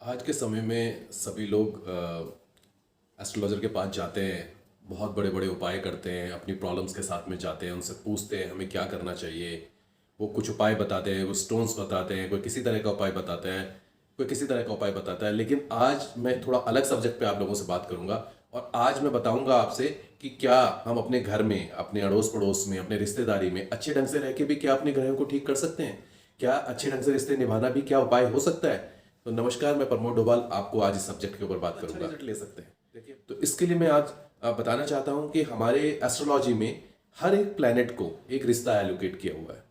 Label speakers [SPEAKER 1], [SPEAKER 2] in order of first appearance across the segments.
[SPEAKER 1] आज के समय में सभी लोग एस्ट्रोलॉजर के पास जाते हैं, बहुत बड़े बड़े उपाय करते हैं, अपनी प्रॉब्लम्स के साथ में जाते हैं, उनसे पूछते हैं हमें क्या करना चाहिए। वो कुछ उपाय बताते हैं, वो स्टोन्स बताते हैं, कोई किसी तरह का उपाय बताते हैं, कोई किसी तरह का उपाय बताता है। लेकिन आज मैं थोड़ा अलग सब्जेक्ट पे आप लोगों से बात करूंगा और आज मैं बताऊंगा आपसे कि क्या हम अपने घर में, अपने अड़ोस पड़ोस में, अपने रिश्तेदारी में अच्छे ढंग से रह के भी क्या अपने ग्रहों को ठीक कर सकते हैं, क्या अच्छे ढंग से रिश्ते निभाना भी क्या उपाय हो सकता है। तो नमस्कार, मैं प्रमोद डोभाल आपको आज इस सब्जेक्ट के ऊपर बात करूंगा। रिजल्ट ले सकते हैं, देखिए। तो इसके लिए मैं आज बताना चाहता हूं कि हमारे एस्ट्रोलॉजी में हर एक प्लैनेट को एक रिश्ता एलोकेट किया हुआ है।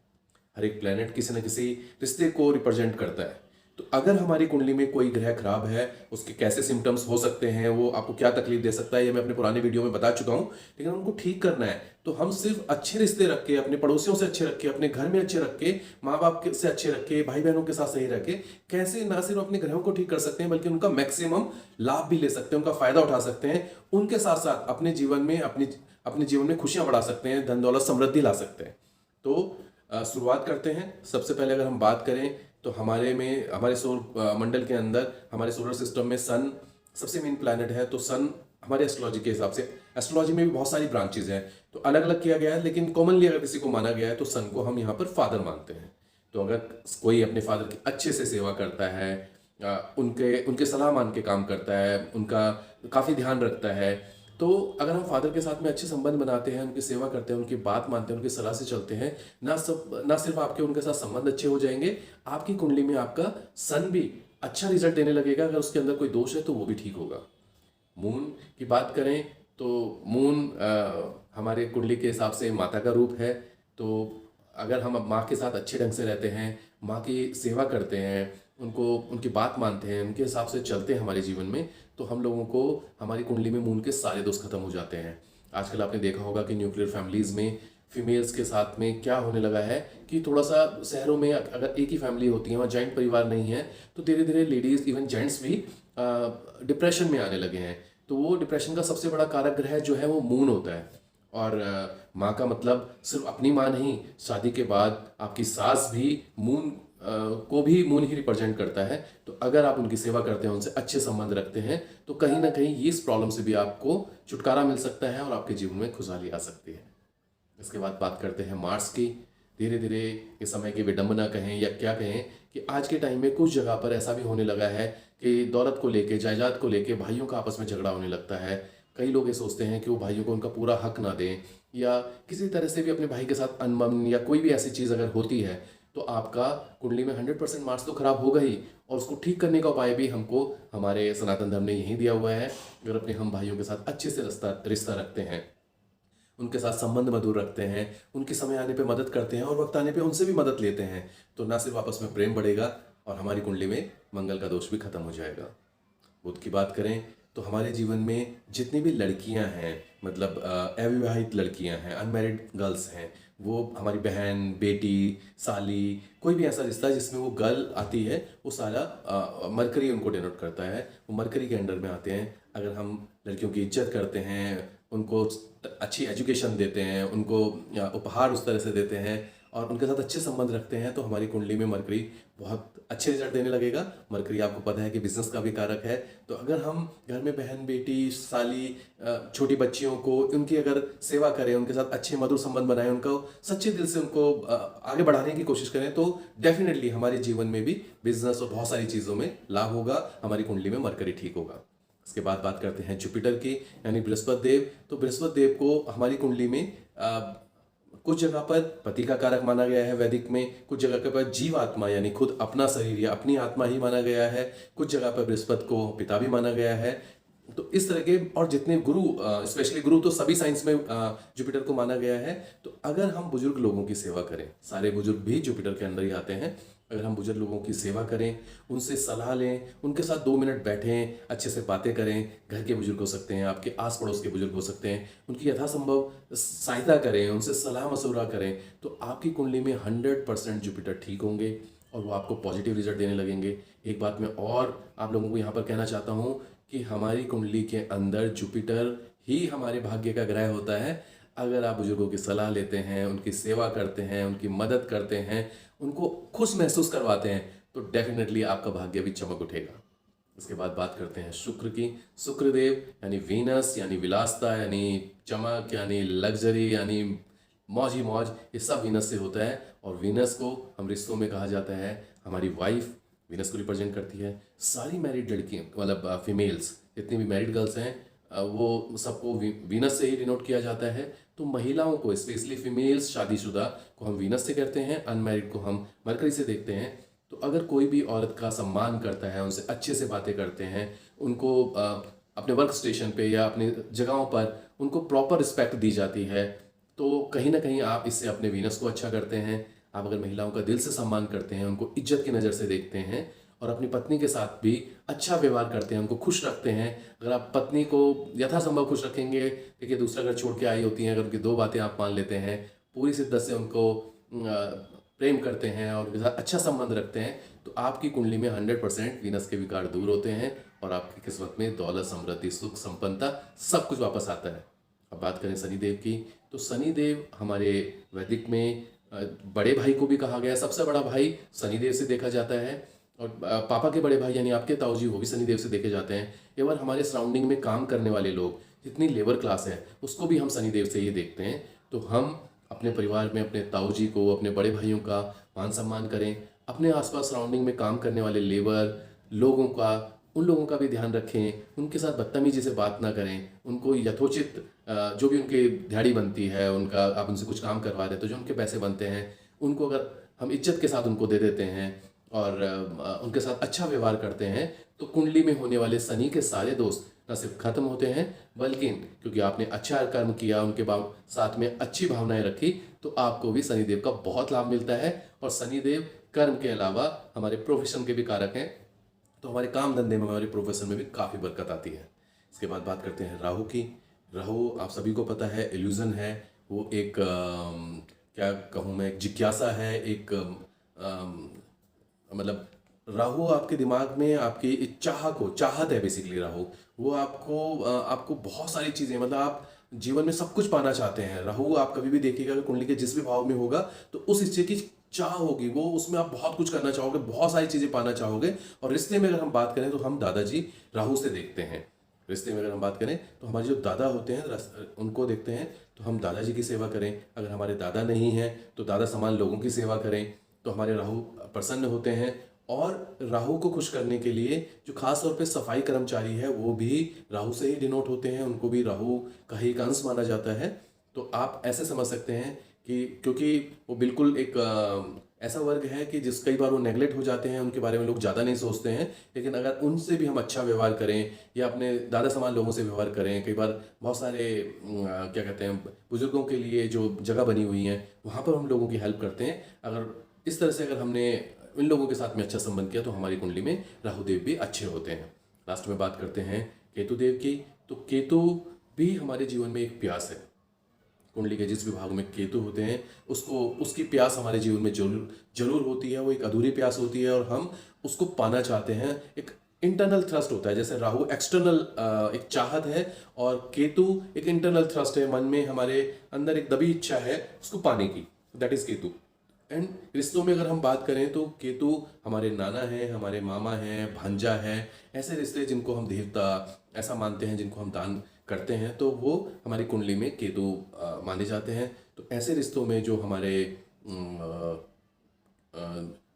[SPEAKER 1] हर एक प्लैनेट किसी न किसी रिश्ते को रिप्रेजेंट करता है। तो अगर हमारी कुंडली में कोई ग्रह खराब है, उसके कैसे सिम्टम्स हो सकते हैं, वो आपको क्या तकलीफ दे सकता है, ये मैं अपने पुराने वीडियो में बता चुका हूं। लेकिन उनको ठीक करना है तो हम सिर्फ अच्छे रिश्ते रख के, अपने पड़ोसियों से अच्छे रख के, अपने घर में अच्छे रख के, माँ बाप से अच्छे रख के, भाई बहनों के साथ सही रख के कैसे ना सिर्फ अपने ग्रहों को ठीक कर सकते हैं बल्कि उनका मैक्सिमम लाभ भी ले सकते हैं, उनका फायदा उठा सकते हैं। उनके साथ साथ अपने जीवन में अपने जीवन में खुशियां बढ़ा सकते हैं, धन दौलत समृद्धि ला सकते हैं। तो शुरुआत करते हैं। सबसे पहले अगर हम बात करें तो हमारे सौर मंडल के अंदर, हमारे सोलर सिस्टम में सन सबसे मेन प्लैनेट है। तो सन हमारे एस्ट्रोलॉजी के हिसाब से, एस्ट्रोलॉजी में भी बहुत सारी ब्रांचेज हैं तो अलग अलग किया गया है, लेकिन कॉमनली अगर किसी को माना गया है तो सन को हम यहाँ पर फादर मानते हैं। तो अगर कोई अपने फादर की अच्छे से सेवा करता है, उनके उनके सलाह मान के काम करता है, उनका काफ़ी ध्यान रखता है, तो अगर हम फादर के साथ में अच्छे संबंध बनाते हैं, उनकी सेवा करते हैं, उनकी बात मानते हैं, उनकी सलाह से चलते हैं, ना सिर्फ आपके उनके साथ संबंध अच्छे हो जाएंगे, आपकी कुंडली में आपका सन भी अच्छा रिजल्ट देने लगेगा। अगर उसके अंदर कोई दोष है तो वो भी ठीक होगा। मून की बात करें तो मून हमारे कुंडली के हिसाब से माता का रूप है। तो अगर हम माँ के साथ अच्छे ढंग से रहते हैं, माँ की सेवा करते हैं, उनको उनकी बात मानते हैं, उनके हिसाब से चलते हैं हमारे जीवन में, तो हम लोगों को हमारी कुंडली में मून के सारे दोष खत्म हो जाते हैं। आजकल आपने देखा होगा कि न्यूक्लियर फैमिलीज़ में फीमेल्स के साथ में क्या होने लगा है कि थोड़ा सा शहरों में अगर एक ही फैमिली होती है, वहाँ जॉइंट परिवार नहीं है, तो धीरे धीरे लेडीज़, इवन जेंट्स भी डिप्रेशन में आने लगे हैं। तो वो डिप्रेशन का सबसे बड़ा कारक ग्रह जो है वो मून होता है। और माँ का मतलब सिर्फ अपनी माँ नहीं, शादी के बाद आपकी सास भी मून को भी मून ही रिप्रेजेंट करता है। तो अगर आप उनकी सेवा करते हैं, उनसे अच्छे संबंध रखते हैं, तो कहीं ना कहीं इस प्रॉब्लम से भी आपको छुटकारा मिल सकता है और आपके जीवन में खुशहाली आ सकती है। इसके बाद बात करते हैं मार्स की। धीरे धीरे ये समय की विडंबना कहें या क्या कहें कि आज के टाइम में कुछ जगह पर ऐसा भी होने लगा है कि दौलत को लेके, जायदाद को लेके भाइयों का आपस में झगड़ा होने लगता है। कई लोग ये सोचते हैं कि वो भाइयों को उनका पूरा हक ना दें, या किसी तरह से भी अपने भाई के साथ अनबन या कोई भी ऐसी चीज़ अगर होती है तो आपका कुंडली में 100% मार्क्स तो खराब होगा ही, और उसको ठीक करने का उपाय भी हमको हमारे सनातन धर्म ने यही दिया हुआ है। अगर अपने हम भाइयों के साथ अच्छे से रिश्ता रखते हैं, उनके साथ संबंध मधुर रखते हैं, उनके समय आने पे मदद करते हैं और वक्त आने पे उनसे भी मदद लेते हैं, तो ना सिर्फ आपस में प्रेम बढ़ेगा और हमारी कुंडली में मंगल का दोष भी खत्म हो जाएगा। बुध की बात करें तो हमारे जीवन में जितनी भी लड़कियां हैं, मतलब अविवाहित लड़कियां हैं, अनमैरिड गर्ल्स हैं, वो हमारी बहन, बेटी, साली, कोई भी ऐसा रिश्ता जिसमें वो गर्ल आती है, वो सारा मरकरी उनको डिनोट करता है, वो मरकरी के अंडर में आते हैं। अगर हम लड़कियों की इज्जत करते हैं, उनको अच्छी एजुकेशन देते हैं, उनको उपहार उस तरह से देते हैं और उनके साथ अच्छे संबंध रखते हैं, तो हमारी कुंडली में मरकरी बहुत अच्छे रिजल्ट देने लगेगा। मरकरी आपको पता है कि बिजनेस का भी कारक है। तो अगर हम घर में बहन, बेटी, साली, छोटी बच्चियों को, उनकी अगर सेवा करें, उनके साथ अच्छे मधुर संबंध बनाएं, उनको सच्चे दिल से उनको आगे बढ़ाने की कोशिश करें, तो डेफिनेटली हमारे जीवन में भी बिजनेस और बहुत सारी चीज़ों में लाभ होगा, हमारी कुंडली में मरकरी ठीक होगा। इसके बाद बात करते हैं जुपिटर की, यानी बृहस्पति देव। तो बृहस्पति देव को हमारी कुंडली में कुछ जगह पर पति का कारक माना गया है वैदिक में, कुछ जगह पर जीवात्मा यानी खुद अपना शरीर या अपनी आत्मा ही माना गया है, कुछ जगह पर बृहस्पति को पिता भी माना गया है। तो इस तरह के, और जितने गुरु, स्पेशली गुरु तो सभी साइंस में जुपिटर को माना गया है। तो अगर हम बुजुर्ग लोगों की सेवा करें, सारे बुजुर्ग भी जुपिटर के अंदर ही आते हैं, अगर हम बुजुर्ग लोगों की सेवा करें, उनसे सलाह लें, उनके साथ 2 मिनट बैठें, अच्छे से बातें करें, घर के बुजुर्ग हो सकते हैं, आपके आस पड़ोस के बुजुर्ग हो सकते हैं, उनकी यथासंभव सहायता करें, उनसे सलाह मशवरा करें, तो आपकी कुंडली में 100% जुपिटर ठीक होंगे और वो आपको पॉजिटिव रिजल्ट देने लगेंगे। एक बात मैं और आप लोगों को यहाँ पर कहना चाहता हूँ कि हमारी कुंडली के अंदर जुपिटर ही हमारे भाग्य का ग्रह होता है। अगर आप बुजुर्गों की सलाह लेते हैं, उनकी सेवा करते हैं, उनकी मदद करते हैं, उनको खुश महसूस करवाते हैं, तो डेफिनेटली आपका भाग्य भी चमक उठेगा। इसके बाद बात करते हैं शुक्र की। शुक्रदेव यानी वीनस, यानी विलासता, यानी चमक, यानी लग्जरी, यानी मौज ही मौज, ये सब वीनस से होता है। और वीनस को हम रिश्तों में कहा जाता है हमारी वाइफ, वीनस को रिप्रेजेंट करती है। सारी मैरिड लड़कियाँ, मतलब फीमेल्स, जितनी भी मैरिड गर्ल्स हैं, वो सबको वीनस से ही डिनोट किया जाता है। तो महिलाओं को, स्पेशली फीमेल्स शादीशुदा को हम वीनस से करते हैं, अनमैरिड को हम मरकरी से देखते हैं। तो अगर कोई भी औरत का सम्मान करता है, उनसे अच्छे से बातें करते हैं, उनको अपने वर्क स्टेशन पे या अपनी जगहों पर उनको प्रॉपर रिस्पेक्ट दी जाती है, तो कहीं ना कहीं आप इससे अपने वीनस को अच्छा करते हैं। आप अगर महिलाओं का दिल से सम्मान करते हैं, उनको इज्जत की नज़र से देखते हैं और अपनी पत्नी के साथ भी अच्छा व्यवहार करते हैं, उनको खुश रखते हैं। अगर आप पत्नी को यथासंभव खुश रखेंगे, देखिए दूसरा घर छोड़ के आई होती हैं, अगर उनकी दो बातें आप मान लेते हैं, पूरी शिद्दत से उनको प्रेम करते हैं और उनके साथ अच्छा संबंध रखते हैं, तो आपकी कुंडली में 100% वीनस के विकार दूर होते हैं और आपकी किस्मत में दौलत, समृद्धि, सुख, संपन्नता सब कुछ वापस आता है। अब बात करें शनिदेव की, तो शनिदेव हमारे वैदिक में बड़े भाई को भी कहा गया है। सबसे बड़ा भाई शनिदेव से देखा जाता है और पापा के बड़े भाई यानी आपके ताऊजी, वो भी शनिदेव से देखे जाते हैं। एवं हमारे सराउंडिंग में काम करने वाले लोग, जितनी लेबर क्लास है, उसको भी हम शनिदेव से ही देखते हैं। तो हम अपने परिवार में अपने ताऊजी को, अपने बड़े भाइयों का मान सम्मान करें। अपने आसपास सराउंडिंग में काम करने वाले लेबर लोगों का, उन लोगों का भी ध्यान रखें, उनके साथ बदतमीजी से बात ना करें, उनको यथोचित जो भी उनकी दिहाड़ी बनती है, उनका आप उनसे कुछ काम करवा रहे हैं तो जो उनके पैसे बनते हैं उनको अगर हम इज्जत के साथ उनको दे देते हैं और उनके साथ अच्छा व्यवहार करते हैं, तो कुंडली में होने वाले शनि के सारे दोस्त न सिर्फ खत्म होते हैं, बल्कि क्योंकि आपने अच्छा कर्म किया, उनके साथ में अच्छी भावनाएं रखी, तो आपको भी शनिदेव का बहुत लाभ मिलता है। और शनिदेव कर्म के अलावा हमारे प्रोफेशन के भी कारक हैं, तो हमारे काम धंधे में, हमारे प्रोफेशन में भी काफ़ी बरकत आती है। इसके बाद बात करते हैं राहु की। राहु आप सभी को पता है इल्यूजन है, वो एक क्या कहूँ मैं, एक जिज्ञासा है, एक मतलब राहु आपके दिमाग में आपकी चाहत है बेसिकली। राहु वो आपको बहुत सारी चीज़ें, मतलब आप जीवन में सब कुछ पाना चाहते हैं। राहु आप कभी भी देखिएगा कि कुंडली के जिस भी भाव में होगा, तो उस हिस्से की चाह होगी, वो उसमें आप बहुत कुछ करना चाहोगे, बहुत सारी चीज़ें पाना चाहोगे। और रिश्ते में अगर हम बात करें तो हम दादाजी राहु से देखते हैं। रिश्ते में अगर हम बात करें तो हमारे जो दादा होते हैं उनको देखते हैं, तो हम दादाजी की सेवा करें। अगर हमारे दादा नहीं हैं तो दादा समान लोगों की सेवा करें, तो हमारे राहु प्रसन्न होते हैं। और राहु को खुश करने के लिए जो खास तौर पे सफाई कर्मचारी है, वो भी राहु से ही डिनोट होते हैं, उनको भी राहु का ही एक अंश माना जाता है। तो आप ऐसे समझ सकते हैं कि क्योंकि वो बिल्कुल एक ऐसा वर्ग है कि जिस कई बार वो नेगलेक्ट हो जाते हैं, उनके बारे में लोग ज़्यादा नहीं सोचते हैं, लेकिन अगर उनसे भी हम अच्छा व्यवहार करें या अपने दादा समान लोगों से व्यवहार करें, कई बार बहुत सारे क्या कहते हैं, बुजुर्गों के लिए जो जगह बनी हुई है वहाँ पर हम लोगों की हेल्प करते हैं। अगर इस तरह से अगर हमने इन लोगों के साथ में अच्छा संबंध किया, तो हमारी कुंडली में राहुदेव भी अच्छे होते हैं। लास्ट में बात करते हैं केतुदेव की। तो केतु भी हमारे जीवन में एक प्यास है। कुंडली के जिस विभाग में केतु होते हैं, उसकी प्यास हमारे जीवन में जरूर होती है। वो एक अधूरी प्यास होती है और हम उसको पाना चाहते हैं। एक इंटरनल थ्रस्ट होता है, जैसे राहु एक्सटर्नल एक चाहत है और केतु एक इंटरनल थ्रस्ट है, मन में हमारे अंदर एक दबी इच्छा है उसको पाने की, दैट इज केतु। एंड रिश्तों में अगर हम बात करें तो केतु हमारे नाना हैं, हमारे मामा हैं, भांजा है, ऐसे रिश्ते जिनको हम देवता ऐसा मानते हैं, जिनको हम दान करते हैं, तो वो हमारी कुंडली में केतु माने जाते हैं। तो ऐसे रिश्तों में जो हमारे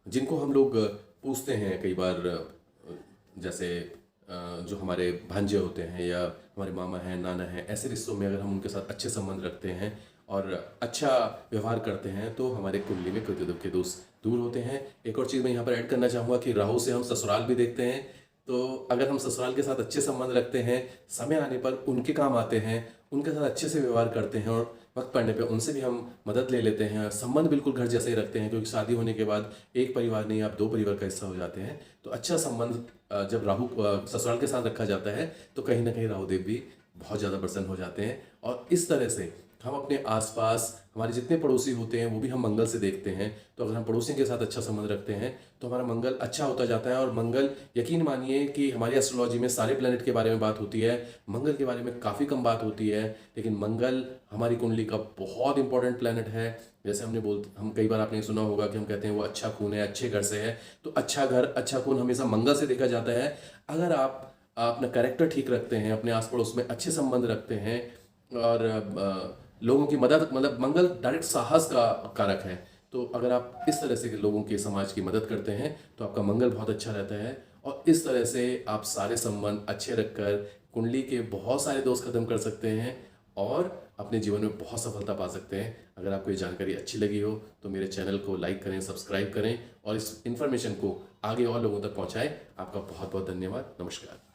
[SPEAKER 1] जिनको हम लोग पूछते हैं कई बार, जैसे जो हमारे भांजे होते हैं या हमारे मामा हैं, नाना हैं, ऐसे रिश्तों में अगर हम उनके साथ अच्छे संबंध रखते हैं और अच्छा व्यवहार करते हैं, तो हमारे कुंडली में केतु के दोष दूर होते हैं। एक और चीज़ मैं यहाँ पर ऐड करना चाहूँगा कि राहु से हम ससुराल भी देखते हैं। तो अगर हम ससुराल के साथ अच्छे संबंध रखते हैं, समय आने पर उनके काम आते हैं, उनके साथ अच्छे से व्यवहार करते हैं और वक्त पड़ने पे उनसे भी हम मदद ले लेते हैं, संबंध बिल्कुल घर जैसे ही रखते हैं, क्योंकि शादी होने के बाद एक परिवार नहीं, आप दो परिवार का हिस्सा हो जाते हैं। तो अच्छा संबंध जब राहु ससुराल के साथ रखा जाता है, तो कहीं ना कहीं राहुदेव भी बहुत ज़्यादा प्रसन्न हो जाते हैं। और इस तरह से हम अपने आसपास हमारे जितने पड़ोसी होते हैं वो भी हम मंगल से देखते हैं। तो अगर हम पड़ोसियों के साथ अच्छा संबंध रखते हैं तो हमारा मंगल अच्छा होता जाता है। और मंगल, यकीन मानिए कि हमारी एस्ट्रोलॉजी में सारे प्लैनेट के बारे में बात होती है, मंगल के बारे में काफ़ी कम बात होती है। लेकिन मंगल हमारी कुंडली का बहुत इंपॉर्टेंट प्लैनेट है। जैसे हम कई बार आपने सुना होगा कि हम कहते हैं वो अच्छा खून है, अच्छे घर से है। तो अच्छा घर, अच्छा खून हमेशा मंगल से देखा जाता है। अगर आप अपना कैरेक्टर ठीक रखते हैं, अपने आस पड़ोस में अच्छे संबंध रखते हैं और लोगों की मदद, मतलब मंगल डायरेक्ट साहस का कारक है। तो अगर आप इस तरह से लोगों के समाज की मदद करते हैं तो आपका मंगल बहुत अच्छा रहता है। और इस तरह से आप सारे संबंध अच्छे रखकर कुंडली के बहुत सारे दोष खत्म कर सकते हैं और अपने जीवन में बहुत सफलता पा सकते हैं। अगर आपको ये जानकारी अच्छी लगी हो तो मेरे चैनल को लाइक करें, सब्सक्राइब करें और इस इन्फॉर्मेशन को आगे और लोगों तक पहुंचाएं। आपका बहुत बहुत धन्यवाद। नमस्कार।